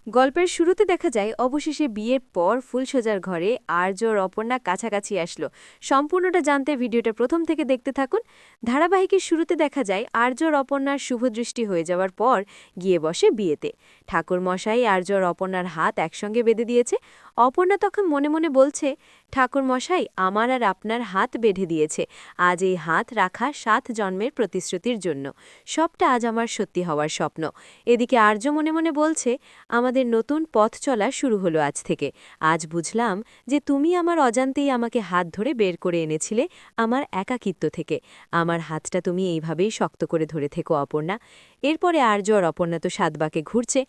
গল্পের শুরুতে দেখা যায় অবশেষে বিয়ের পর ফুলসজ্জার ঘরে আর্য আর অপর্ণা কাছাকাছি আসলো। সম্পূর্ণটা জানতে ভিডিওটা প্রথম থেকে দেখতে থাকুন। ধারাবাহিকের শুরুতে দেখা যায় আর্য আর অপর্ণার শুভদৃষ্টি হয়ে যাওয়ার পর গিয়ে বসে বিয়েতে। ঠাকুর মশাই আর্য আর অপর্ণার হাত একসঙ্গে বেঁধে দিয়েছে। অপর্ণা তখন মনে মনে বলছে, ঠাকুর মশাই আমার আর আপনার হাত বেঁধে দিয়েছে। আজ এই হাত রাখা 7 জন্মের প্রতিশ্রুতির জন্য। সবটা আজ আমার সত্যি হওয়ার স্বপ্ন। এদিকে আর্য মনে মনে বলছে, আমাদের নতুন পথ চলা শুরু হলো আজ থেকে। আজ বুঝলাম যে তুমি আমার অজান্তেই আমাকে হাত ধরে বের করে এনেছিলে আমার একাকিত্ব থেকে। আমার হাতটা তুমি এইভাবেই শক্ত করে ধরে থেকো অপর্ণা। এরপরে আর্য আর অপর্ণা তো সাতবাকে ঘুরছে।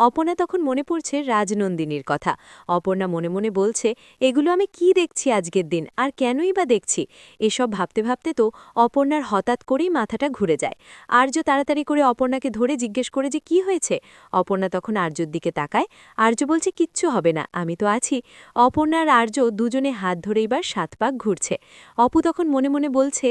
অপর্ণা তখন মনে পড়ছে রাজনন্দিনীর কথা। অপর্ণা মনে মনে বলছে, এগুলো আমি কি দেখছি আজকের দিন, আর কেনই বা দেখছি। এসব ভাবতে ভাবতে তো অপর্ণার হঠাৎ করেই মাথাটা ঘুরে যায়। আর্য তাড়াতাড়ি করে অপর্ণাকে ধরে জিজ্ঞেস করে যে কি হয়েছে। অপর্ণা তখন আর্যর দিকে তাকায়। আর্য বলছে, কিচ্ছু হবে না, আমি তো আছি। অপর্ণা আর আর্য দুজনে হাত ধরে এবার 7 পাক ঘুরছে। অপু তখন মনে মনে বলছে,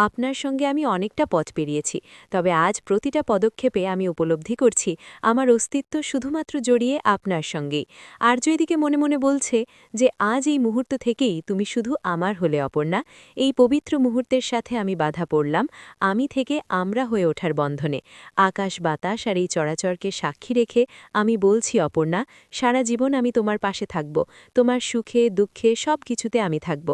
আপনার সঙ্গে আমি অনেকটা পথ পেরিয়েছি, তবে আজ প্রতিটা পদক্ষেপে আমি উপলব্ধি করছি আমার অস্তিত্ব শুধুমাত্র জড়িয়ে আপনার সঙ্গেই। আর্য এদিকে মনে মনে বলছে যে আজ এই মুহূর্ত থেকেই তুমি শুধু আমার হলে অপর্ণা। এই পবিত্র মুহূর্তের সাথে আমি বাধা পড়লাম, আমি থেকে আমরা হয়ে ওঠার বন্ধনে। আকাশ বাতাস আর এই চরাচরকে সাক্ষী রেখে আমি বলছি অপর্ণা, সারা জীবন আমি তোমার পাশে থাকব। তোমার সুখে দুঃখে সব কিছুতে আমি থাকব।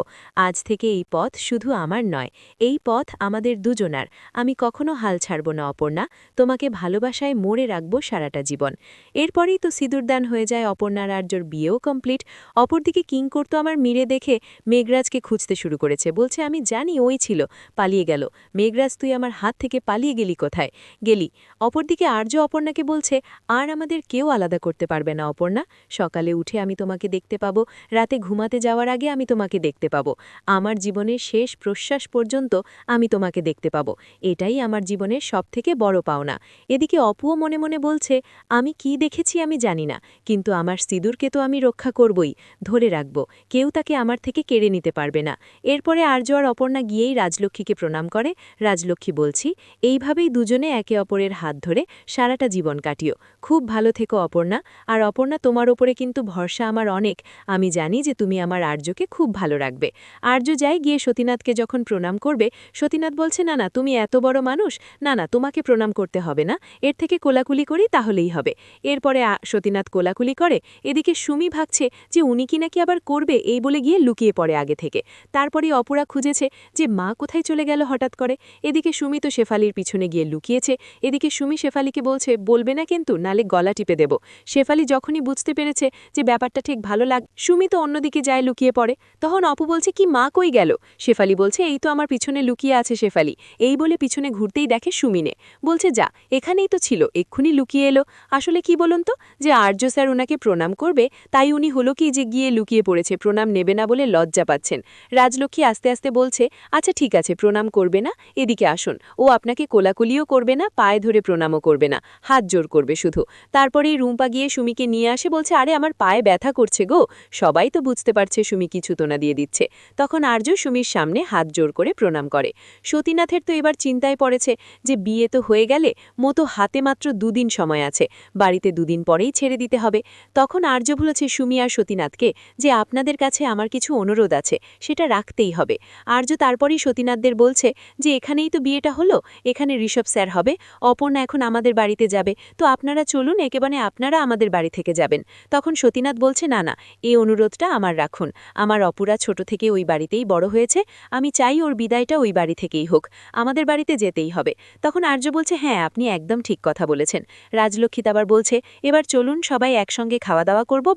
আজ থেকে এই পথ শুধু আমার নয়, এই পথ আমাদের দুজনার। আমি কখনো হাল ছাড়ব না অপর্ণা, তোমাকে ভালোবাসায় মরে রাখব সারাটা জীবন। এরপরেই তো সিঁদুরদান হয়ে যায় অপর্ণার আর্যর বিয়েও কমপ্লিট। অপরদিকে কিংকর তো আমার মিরে দেখে মেঘরাজকে খুঁজতে শুরু করেছে, বলছে আমি জানি ওই ছিল, পালিয়ে গেল। মেঘরাজ তুই আমার হাত থেকে পালিয়ে গেলি কোথায় গেলি। অপরদিকে আর্য অপর্ণাকে বলছে, আর আমাদের কেউ আলাদা করতে পারবে না অপর্ণা। সকালে উঠে আমি তোমাকে দেখতে পাবো, রাতে ঘুমাতে যাওয়ার আগে আমি তোমাকে দেখতে পাবো, আমার জীবনের শেষ প্রশ্বাস পর্যন্ত আমি তোমাকে দেখতে পাবো। এটাই আমার জীবনের সবথেকে বড় পাওনা। এদিকে অপুও মনে মনে বলছে, আমি কি দেখেছি আমি জানি না, কিন্তু আমার সিঁদুরকে তো আমি রক্ষা করবই, ধরে রাখব, কেউ তাকে আমার থেকে কেড়ে নিতে পারবে না। এরপরে আর্য আর অপর্ণা গিয়েই রাজলক্ষ্মীকে প্রণাম করে। রাজলক্ষ্মী বলছি, এইভাবেই দুজনে একে অপরের হাত ধরে সারাটা জীবন কাটিও। খুব ভালো থেকো অপর্ণা। আর অপর্ণা, তোমার ওপরে কিন্তু ভরসা আমার অনেক। আমি জানি যে তুমি আমার আর্যকে খুব ভালো রাখবে। আর্য যায়, গিয়ে সতীনাথকে যখন প্রণাম করবে, সতীনাথ বলছে, না না, তুমি এত বড় মানুষ, না না, তোমাকে প্রণাম করতে হবে না, এর থেকে কোলাকুলি করি তাহলেই হবে। এরপরে সতীনাথ কোলাকুলি করে। এদিকে সুমি ভাবছে যে উনি কি নাকি আবার করবে, এই বলে গিয়ে লুকিয়ে পড়ে আগে থেকে। তারপরে অপরা খুঁজেছে যে মা কোথায় চলে গেল হঠাৎ করে। এদিকে সুমি তো শেফালির পিছনে গিয়ে লুকিয়েছে। এদিকে সুমি শেফালিকে বলছে, বলবে না কিন্তু, নালে গলা টিপে দেব। শেফালি যখনই বুঝতে পেরেছে যে ব্যাপারটা ঠিক ভালো লাগ, সুমি তো অন্যদিকে যায় লুকিয়ে পড়ে। তখন অপু বলছে, কি মা কই গেল। শেফালি বলছে, এই তো আমার পিছনে লুকিয়ে আছে শেফালি। এই বলে পিছনে ঘুরতেই দেখে সুমিনে। বলছে, যা, এখানেই তো ছিল, এক্ষুনি লুকিয়ে এলো। আসলে কি বলুন তো, যে আর্য স্যার ওনাকে প্রণাম করবে, তাই উনি হলো কি যে গিয়ে লুকিয়ে পড়েছে, প্রণাম নেবে না বলে লজ্জা পাচ্ছেন। রাজলক্ষ্মী আস্তে আস্তে বলছে, আচ্ছা ঠিক আছে, প্রণাম করবে না, এদিকে আসুন। ও আপনাকে কোলাকুলিও করবে না, পায়ে ধরে প্রণামও করবে না, হাত জোর করবে শুধু। তারপরেই রুম্পা গিয়ে সুমিকে নিয়ে আসে, বলছে, আরে আমার পায়ে ব্যথা করছে গো। সবাই তো বুঝতে পারছে সুমি কিছু তোনা দিয়ে দিচ্ছে। তখন আর্য সুমির সামনে হাত জোর করে প্রণাম করে। সতীনাথের তো এবার চিন্তায় পড়েছে যে বিয়ে তো হয়ে গেলে মতো হাতে মাত্র 2 দিন সময় আছে, বাড়িতে 2 দিন পরেই ছেড়ে দিতে হবে। তখন আর্য বলেছে সুমি আর সতীনাথকে যে আপনাদের কাছে আমার কিছু অনুরোধ আছে, সেটা রাখতেই হবে। আর্য তারপরই সতীনাথদের বলছে যে এখানেই তো বিয়েটা হলো, এখানে ঋষভ স্যার হবে, অপর্ণা এখন আমাদের বাড়িতে যাবে, তো আপনারা চলুন, একেবারে আপনারা আমাদের বাড়ি থেকে যাবেন। তখন সতীনাথ বলছে, না না, এই অনুরোধটা আমার রাখুন। আমার অপুরা ছোট থেকে ওই বাড়িতেই বড় হয়েছে, আমি চাই ওর বিদায়টা ওই বাড়ি থেকেই হোক, আমাদের বাড়িতে যেতেই হবে। তখন আর্য বলছে, হ্যাঁ আপনি একদম ঠিক কথা বলেছেন। রাজলক্ষ্মী আবার বলছে, এবার চলুন সবাই একসঙ্গে খাওয়া দাওয়া করব।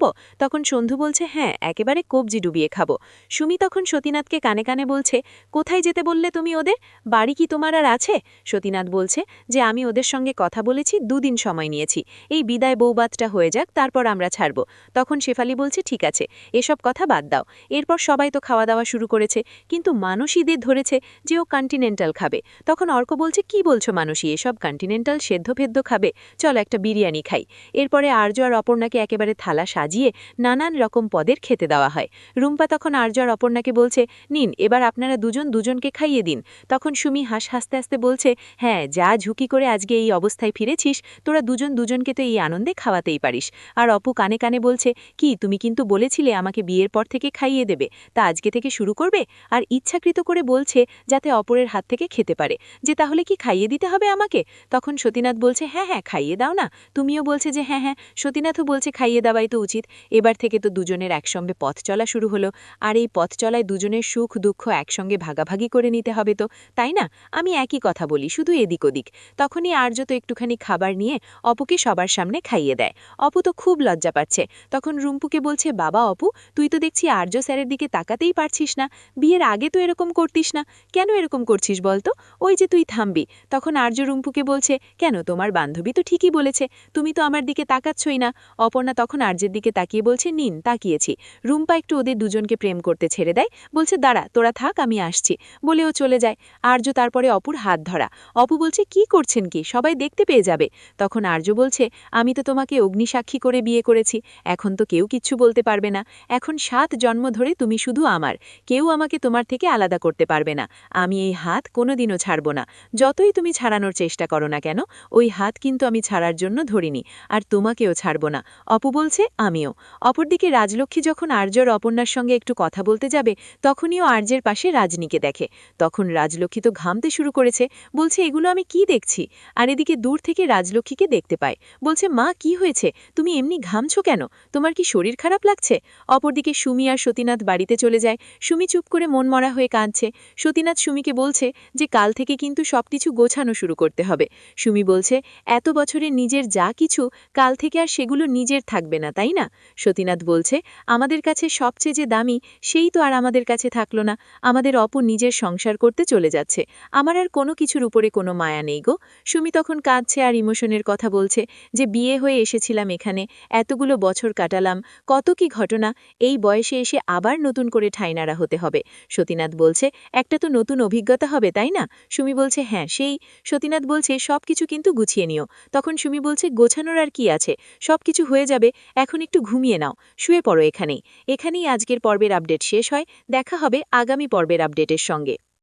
তখন সন্ধু বলছে, হ্যাঁ একেবারে কবজি ডুবিয়ে খাবো। সুমি তখন সতীনাথকে কানে কানে বলছে, কোথায় যেতে বললে তুমি ওদের, বাড়ি কি তোমার আর আছে। সতীনাথ বলছে যে আমি ওদের সঙ্গে কথা বলেছি, 2 দিন সময় নিয়েছি, এই বিদায় বৌবাতটা হয়ে যাক, তারপর আমরা ছাড়ব। তখন শেফালি বলছে, ঠিক আছে, এসব কথা বাদ দাও। এরপর সবাই তো খাওয়া দাওয়া শুরু করেছে, কিন্তু মানসীদের ধরেছে যে ও কন্টিনেন্টাল খাবে। তখন অর্ক বলছে, কি বলছো মানসী, এসব কন্টিনেন্টাল কন্টিনেন্টাল সেদ্ধ খাবে, চলো একটা বিরিয়ানি খাই। এরপরে আর্য আর অপর্ণাকে একেবারে থালা সাজিয়ে নানান রকম পদের খেতে দেওয়া হয়। রুম্পা তখন আর্য আর অপর্ণাকে বলছে, নিন এবার আপনারা দুজন দুজনকে খাইয়ে দিন। তখন সুমি হাসতে হাসতে বলছে, হ্যাঁ, যা ঝুঁকি করে আজকে এই অবস্থায় ফিরেছিস, তোরা দুজন দুজনকে তো এই আনন্দে খাওয়াতেই পারিস। আর অপু কানে কানে বলছে, কি তুমি কিন্তু বলেছিলে আমাকে বিয়ের পর থেকে খাইয়ে দেবে, তা আজকে থেকে শুরু করবে? আর ইচ্ছাকৃত করে বলছে যাতে অপরের হাত থেকে খেতে পারে, যে তাহলে কি খাইয়ে দিতে হবে আমাকে? তখন সতীনাথ বলছে, হ্যাঁ হ্যাঁ খাইয়ে দাও না। তুমিও বলছে যে হ্যাঁ হ্যাঁ, সতীনাথও বলছে খাইয়ে দেওয়াই তো উচিত। এবার থেকে তো দুজনের একসঙ্গে পথ চলা শুরু হলো, আর এই পথ চলায় দুজনের সুখ দুঃখ একসঙ্গে ভাগাভাগি করে নিতে হবে তো, তাই না? আমি একই কথা বলি, শুধু এদিক ওদিক। তখনই আর্য তো একটুখানি খাবার নিয়ে অপুকে সবার সামনে খাইয়ে দেয়। অপু তো খুব লজ্জা পাচ্ছে। তখন রুম্পুকে বলছে, বাবা অপু, তুই তো দেখছি আর্য স্যারের দিকে তাকাতেই পারছিস না। বিয়ের আগে তো এরকম করতিস না, কেন এরকম করছিস বলতো? ওই যে তুই থামবি। তখন আর্য রুম্পুকে বলছে, কেন, তোমার বান্ধবী তো ঠিকই বলেছে, তুমি তো আমার দিকে তাকাচ্ছই না। অপর্ণা তখন আর্যের দিকে তাকিয়ে বলছে, নিন তাকিয়েছি। রুম্পা একটু ওদের দুজনকে প্রেম করতে ছেড়ে দেয়, বলছে দাঁড়া তোরা থাক, আমি আসছি, বলেও চলে যায়। আর্য তারপরে অপুর হাত ধরা। অপু বলছে, কি করছেন কি, সবাই দেখতে পেয়ে যাবে। তখন আর্য বলছে, আমি তো তোমাকে অগ্নিসাক্ষী করে বিয়ে করেছি, এখন তো কেউ কিচ্ছু বলতে পারবে না। এখন 7 জন্ম ধরে তুমি শুধু আমার, কেউ আমাকে তোমার থেকে আলাদা করতে পারবে না। আমি এই হাত কোনোদিনও ছাড়ব না। যতই তুমি ছাড়ানোর চেষ্টা করো না কেন, ওই হাত কিন্তু আমি ছাড়ার জন্য ধরিনি, আর তোমাকেও ছাড়ব না। অপু বলছে, আমিও। অপরদিকে রাজলক্ষ্মী যখন আর্যর অপর্ণার সঙ্গে একটু কথা বলতে যাবে, তখনইও আর্যের পাশে রাজনীকে দেখে। তখন রাজলক্ষ্মী তো ঘামতে শুরু করেছে, বলছে এগুলো আমি কি দেখছি? আর এদিকে দূর থেকে রাজলক্ষ্মীকে দেখতে পায়, বলছে, মা কি হয়েছে, তুমি এমনি ঘামছো কেন, তোমার কি শরীর খারাপ লাগছে? অপরদিকে সুমি আর সতীনাথ বাড়িতে চলে যায়। সুমি চুপ করে মনমরা হয়ে কাঁদছে। সতীনাথ সুমিকে বলছে যে কাল থেকে কিন্তু সবকিছু গোছানো শুরু করতে হবে। সুমি বলছে, এত বছরে নিজের যা কিছু, কাল থেকে আর সেগুলো নিজের থাকবে না, তাই না? সতীনাথ বলছে, আমাদের কাছে সবচেয়ে যে দামি, সেই তো আর আমাদের কাছে থাকলো না। আমাদের অপু নিজের সংসার করতে চলে যাচ্ছে, আমার আর কোনো কিছুর উপরে কোনো মায়া নেই গো। সুমি তখন কাঁদছে আর ইমোশনের কথা বলছে, যে বিয়ে হয়ে এসেছিলাম এখানে, এতগুলো বছর কাটালাম, কত কি ঘটনা, এই বয়সে এসে আবার নতুন করে ঠাইনারা হতে হবে। সতীনাথ বলছে, একটা তো নতুন অভিজ্ঞতা হবে, তাই না? সুমি বলছে, হ্যাঁ সেই। সতীনাথ বলছে, সবকিছু কিন্তু গুছিয়ে নিও। তখন সুমি বলছে, গোছানোর আর কি আছে, সবকিছু হয়ে যাবে, এখন একটু ঘুমিয়ে নাও, শুয়ে পড়ো এখানেই। এখানেই আজকের পর্বের আপডেট শেষ হয়, দেখা হবে আগামী পর্বের আপডেটের সঙ্গে।